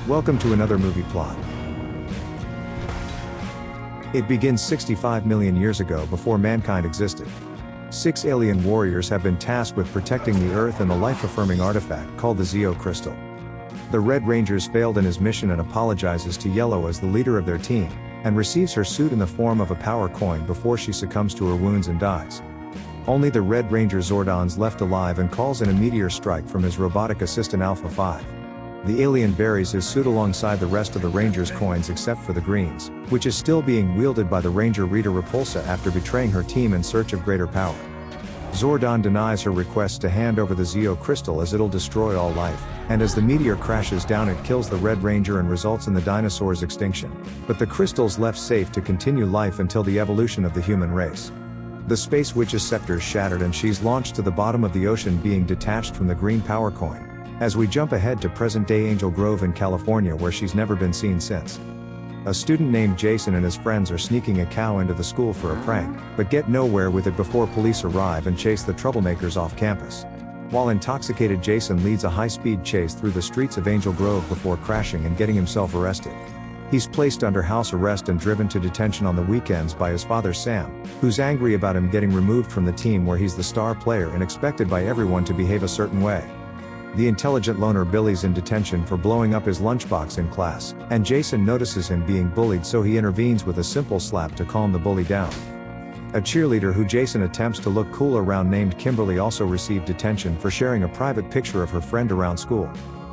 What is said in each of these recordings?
Welcome to another movie plot. It begins 65 million years ago before mankind existed. 6 alien warriors have been tasked with protecting the Earth and the life-affirming artifact called the Zeo Crystal. The Red Ranger's failed in his mission and apologizes to Yellow as the leader of their team, and receives her suit in the form of a power coin before she succumbs to her wounds and dies. Only the Red Ranger Zordon's left alive and calls in a meteor strike from his robotic assistant Alpha 5. The alien buries his suit alongside the rest of the Ranger's coins except for the Green's, which is still being wielded by the Ranger Rita Repulsa after betraying her team in search of greater power. Zordon denies her request to hand over the Zeo Crystal as it'll destroy all life, and as the meteor crashes down it kills the Red Ranger and results in the dinosaurs' extinction. But the crystal's left safe to continue life until the evolution of the human race. The Space Witch's scepter's shattered and she's launched to the bottom of the ocean, being detached from the green power coin. As we jump ahead to present-day Angel Grove in California, where she's never been seen since. A student named Jason and his friends are sneaking a cow into the school for a prank, but get nowhere with it before police arrive and chase the troublemakers off campus. While intoxicated, Jason leads a high-speed chase through the streets of Angel Grove before crashing and getting himself arrested. He's placed under house arrest and driven to detention on the weekends by his father Sam, who's angry about him getting removed from the team where he's the star player and expected by everyone to behave a certain way. The intelligent loner Billy's in detention for blowing up his lunchbox in class, and Jason notices him being bullied, so he intervenes with a simple slap to calm the bully down. A cheerleader who Jason attempts to look cool around named Kimberly also received detention for sharing a private picture of her friend around school.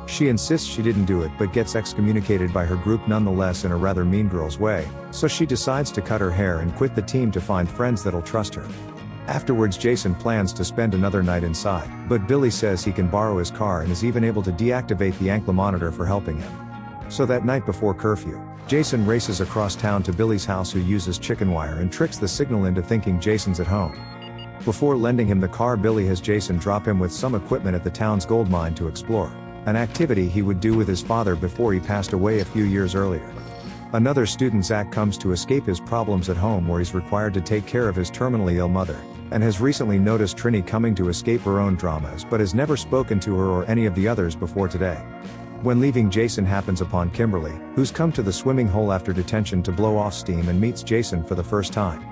She insists she didn't do it but gets excommunicated by her group nonetheless in a rather mean girl's way, so she decides to cut her hair and quit the team to find friends that'll trust her. Afterwards, Jason plans to spend another night inside, but Billy says he can borrow his car and is even able to deactivate the ankle monitor for helping him. So that night before curfew, Jason races across town to Billy's house, who uses chicken wire and tricks the signal into thinking Jason's at home. Before lending him the car, Billy has Jason drop him with some equipment at the town's gold mine to explore, an activity he would do with his father before he passed away a few years earlier. Another student, Zack, comes to escape his problems at home where he's required to take care of his terminally ill mother, and has recently noticed Trini coming to escape her own dramas but has never spoken to her or any of the others before today. When leaving, Jason happens upon Kimberly, who's come to the swimming hole after detention to blow off steam, and meets Jason for the first time.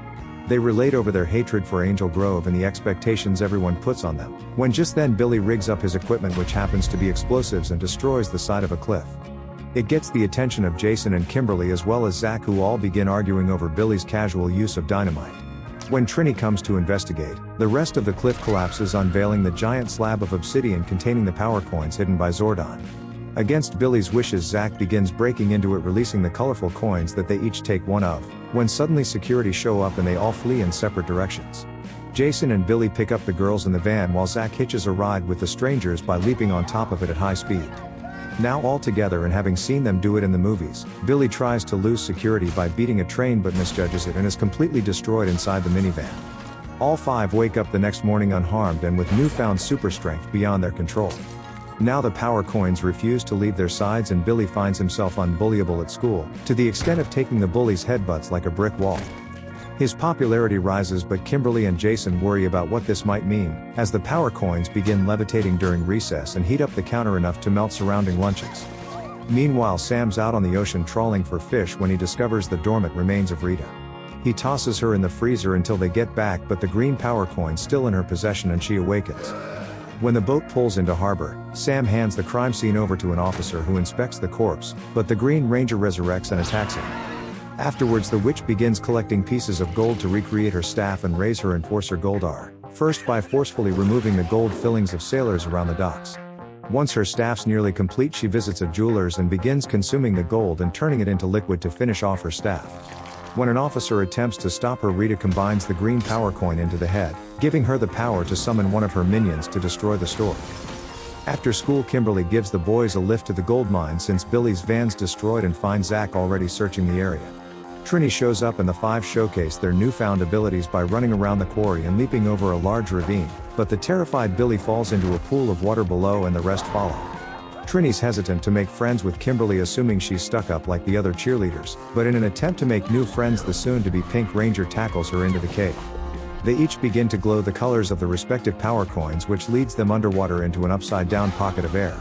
They relate over their hatred for Angel Grove and the expectations everyone puts on them, when just then Billy rigs up his equipment, which happens to be explosives, and destroys the side of a cliff. It gets the attention of Jason and Kimberly as well as Zack, who all begin arguing over Billy's casual use of dynamite. When Trini comes to investigate, the rest of the cliff collapses, unveiling the giant slab of obsidian containing the power coins hidden by Zordon. Against Billy's wishes, Zack begins breaking into it, releasing the colorful coins that they each take one of, when suddenly security show up and they all flee in separate directions. Jason and Billy pick up the girls in the van while Zack hitches a ride with the strangers by leaping on top of it at high speed. Now all together, and having seen them do it in the movies, Billy tries to lose security by beating a train but misjudges it and is completely destroyed inside the minivan. All 5 wake up the next morning unharmed and with newfound super strength beyond their control. Now the power coins refuse to leave their sides, and Billy finds himself unbullyable at school, to the extent of taking the bullies' headbutts like a brick wall. His popularity rises, but Kimberly and Jason worry about what this might mean, as the power coins begin levitating during recess and heat up the counter enough to melt surrounding lunches. Meanwhile, Sam's out on the ocean trawling for fish when he discovers the dormant remains of Rita. He tosses her in the freezer until they get back, but the green power coin's still in her possession and she awakens. When the boat pulls into harbor, Sam hands the crime scene over to an officer who inspects the corpse, but the Green Ranger resurrects and attacks him. Afterwards, the witch begins collecting pieces of gold to recreate her staff and raise her enforcer Goldar, first by forcefully removing the gold fillings of sailors around the docks. Once her staff's nearly complete, she visits a jeweler's and begins consuming the gold and turning it into liquid to finish off her staff. When an officer attempts to stop her, Rita combines the green power coin into the head, giving her the power to summon one of her minions to destroy the store. After school, Kimberly gives the boys a lift to the gold mine since Billy's van's destroyed, and finds Zack already searching the area. Trini shows up and the 5 showcase their newfound abilities by running around the quarry and leaping over a large ravine, but the terrified Billy falls into a pool of water below and the rest follow. Trini's hesitant to make friends with Kimberly, assuming she's stuck up like the other cheerleaders, but in an attempt to make new friends, the soon-to-be Pink Ranger tackles her into the cave. They each begin to glow the colors of the respective power coins, which leads them underwater into an upside-down pocket of air.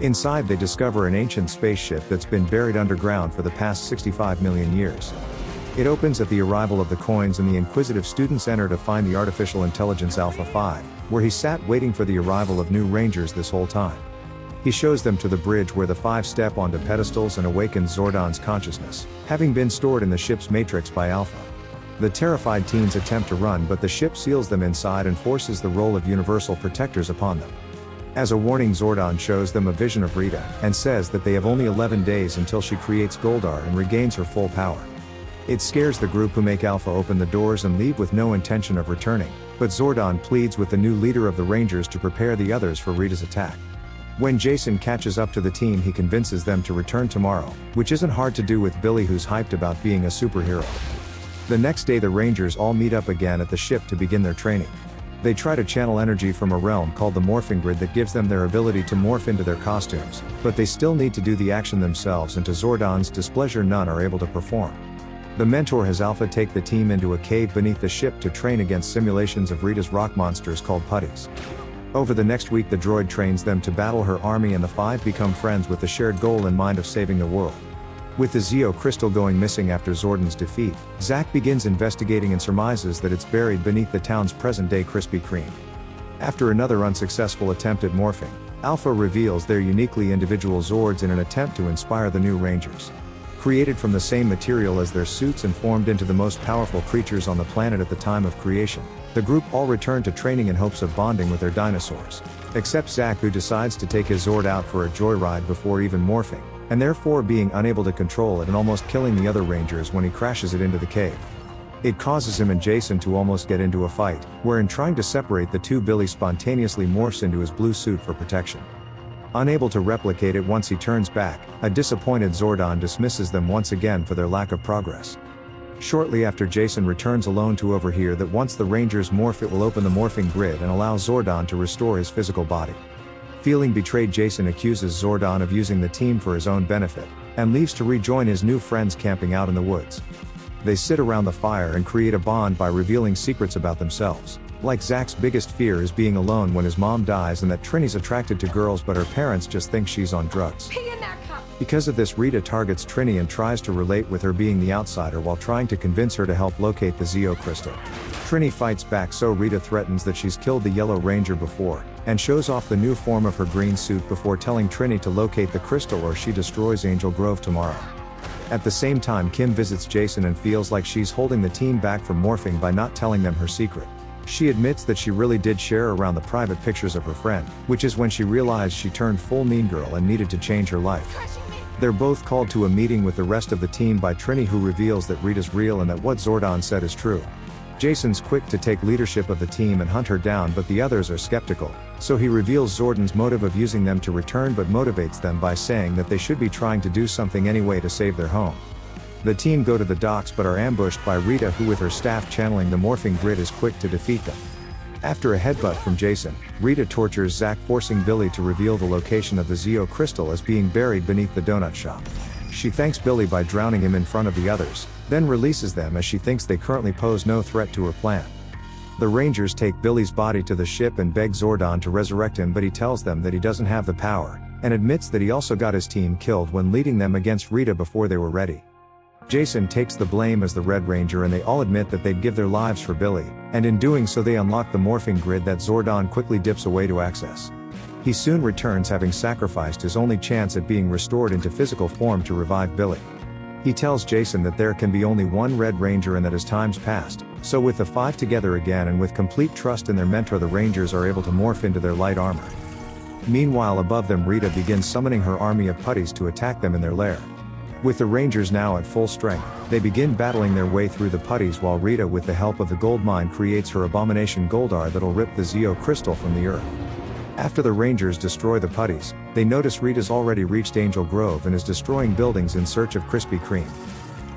Inside they discover an ancient spaceship that's been buried underground for the past 65 million years. It opens at the arrival of the coins and the inquisitive students enter to find the artificial intelligence Alpha 5, where he sat waiting for the arrival of new rangers this whole time. He shows them to the bridge where the 5 step onto pedestals and awakens Zordon's consciousness, having been stored in the ship's matrix by Alpha. The terrified teens attempt to run, but the ship seals them inside and forces the role of universal protectors upon them. As a warning, Zordon shows them a vision of Rita, and says that they have only 11 days until she creates Goldar and regains her full power. It scares the group, who make Alpha open the doors and leave with no intention of returning, but Zordon pleads with the new leader of the Rangers to prepare the others for Rita's attack. When Jason catches up to the team, he convinces them to return tomorrow, which isn't hard to do with Billy, who's hyped about being a superhero. The next day the Rangers all meet up again at the ship to begin their training. They try to channel energy from a realm called the morphing grid that gives them their ability to morph into their costumes, but they still need to do the action themselves, and to Zordon's displeasure none are able to perform. The mentor has Alpha take the team into a cave beneath the ship to train against simulations of Rita's rock monsters called putties. Over the next week the droid trains them to battle her army, and the 5 become friends with the shared goal in mind of saving the world. With the Zeo crystal going missing after Zordon's defeat, Zack begins investigating and surmises that it's buried beneath the town's present-day Krispy Kreme. After another unsuccessful attempt at morphing, Alpha reveals their uniquely individual Zords in an attempt to inspire the new Rangers. Created from the same material as their suits and formed into the most powerful creatures on the planet at the time of creation, the group all return to training in hopes of bonding with their dinosaurs. Except Zack, who decides to take his Zord out for a joyride before even morphing, and therefore being unable to control it and almost killing the other Rangers when he crashes it into the cave. It causes him and Jason to almost get into a fight, where in trying to separate the two, Billy spontaneously morphs into his blue suit for protection. Unable to replicate it once he turns back, a disappointed Zordon dismisses them once again for their lack of progress. Shortly after, Jason returns alone to overhear that once the Rangers morph, it will open the morphing grid and allow Zordon to restore his physical body. Feeling betrayed, Jason accuses Zordon of using the team for his own benefit, and leaves to rejoin his new friends camping out in the woods. They sit around the fire and create a bond by revealing secrets about themselves. Like Zack's biggest fear is being alone when his mom dies, and that Trini's attracted to girls but her parents just think she's on drugs. Because of this, Rita targets Trini and tries to relate with her being the outsider while trying to convince her to help locate the Zeo crystal. Trini fights back, so Rita threatens that she's killed the Yellow Ranger before, and shows off the new form of her green suit before telling Trini to locate the crystal or she destroys Angel Grove tomorrow. At the same time, Kim visits Jason and feels like she's holding the team back from morphing by not telling them her secret. She admits that she really did share around the private pictures of her friend, which is when she realized she turned full mean girl and needed to change her life. They're both called to a meeting with the rest of the team by Trini, who reveals that Rita's real and that what Zordon said is true. Jason's quick to take leadership of the team and hunt her down, but the others are skeptical, so he reveals Zordon's motive of using them to return, but motivates them by saying that they should be trying to do something anyway to save their home. The team go to the docks but are ambushed by Rita, who with her staff channeling the morphing grid is quick to defeat them. After a headbutt from Jason, Rita tortures Zack, forcing Billy to reveal the location of the Zeo crystal as being buried beneath the donut shop. She thanks Billy by drowning him in front of the others, then releases them as she thinks they currently pose no threat to her plan. The Rangers take Billy's body to the ship and beg Zordon to resurrect him, but he tells them that he doesn't have the power, and admits that he also got his team killed when leading them against Rita before they were ready. Jason takes the blame as the Red Ranger, and they all admit that they'd give their lives for Billy, and in doing so they unlock the morphing grid that Zordon quickly dips away to access. He soon returns, having sacrificed his only chance at being restored into physical form to revive Billy. He tells Jason that there can be only one Red Ranger and that his time's passed, so with the 5 together again and with complete trust in their mentor, the Rangers are able to morph into their light armor. Meanwhile, above them, Rita begins summoning her army of putties to attack them in their lair. With the Rangers now at full strength, they begin battling their way through the putties while Rita, with the help of the gold mine, creates her abomination Goldar that'll rip the Zeo crystal from the earth. After the Rangers destroy the putties, they notice Rita's already reached Angel Grove and is destroying buildings in search of Krispy Kreme.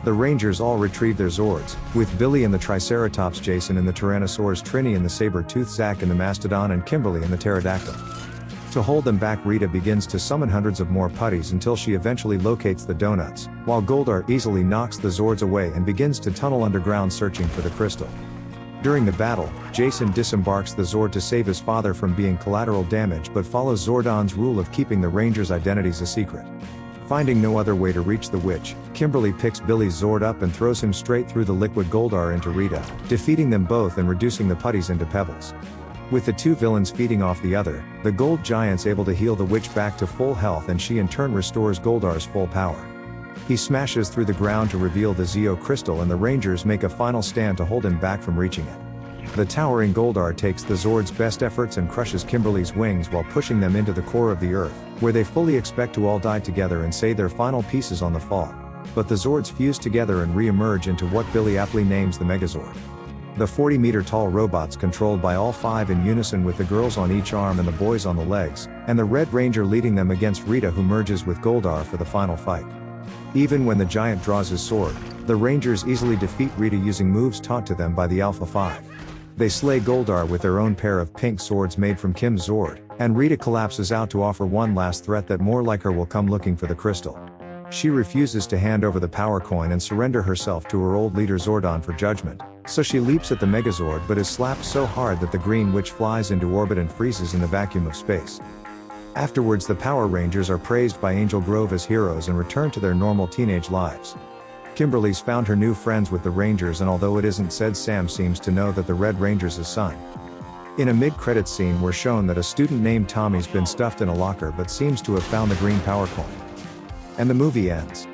The Rangers all retrieve their Zords, with Billy in the Triceratops, Jason in the Tyrannosaurus, Trini in the Saber-Tooth, Zack in the Mastodon, and Kimberly in the Pterodactyl. To hold them back, Rita begins to summon hundreds of more putties until she eventually locates the donuts, while Goldar easily knocks the Zords away and begins to tunnel underground searching for the crystal. During the battle, Jason disembarks the Zord to save his father from being collateral damage but follows Zordon's rule of keeping the Rangers' identities a secret. Finding no other way to reach the witch, Kimberly picks Billy's Zord up and throws him straight through the liquid Goldar into Rita, defeating them both and reducing the putties into pebbles. With the two villains feeding off the other, the Gold Giant's able to heal the witch back to full health and she in turn restores Goldar's full power. He smashes through the ground to reveal the Zeo crystal and the Rangers make a final stand to hold him back from reaching it. The towering Goldar takes the Zord's best efforts and crushes Kimberly's wings while pushing them into the core of the Earth, where they fully expect to all die together and say their final pieces on the fall. But the Zords fuse together and re-emerge into what Billy aptly names the Megazord. The 40-meter-tall robots controlled by all five in unison with the girls on each arm and the boys on the legs, and the Red Ranger leading them against Rita who merges with Goldar for the final fight. Even when the giant draws his sword, the Rangers easily defeat Rita using moves taught to them by the Alpha 5. They slay Goldar with their own pair of pink swords made from Kim's Zord, and Rita collapses out to offer one last threat that more like her will come looking for the crystal. She refuses to hand over the power coin and surrender herself to her old leader Zordon for judgment, so she leaps at the Megazord but is slapped so hard that the Green Witch flies into orbit and freezes in the vacuum of space. Afterwards the Power Rangers are praised by Angel Grove as heroes and return to their normal teenage lives. Kimberly's found her new friends with the Rangers and although it isn't said Sam seems to know that the Red Ranger's his son. In a mid-credits scene we're shown that a student named Tommy's been stuffed in a locker but seems to have found the green power coin. And the movie ends.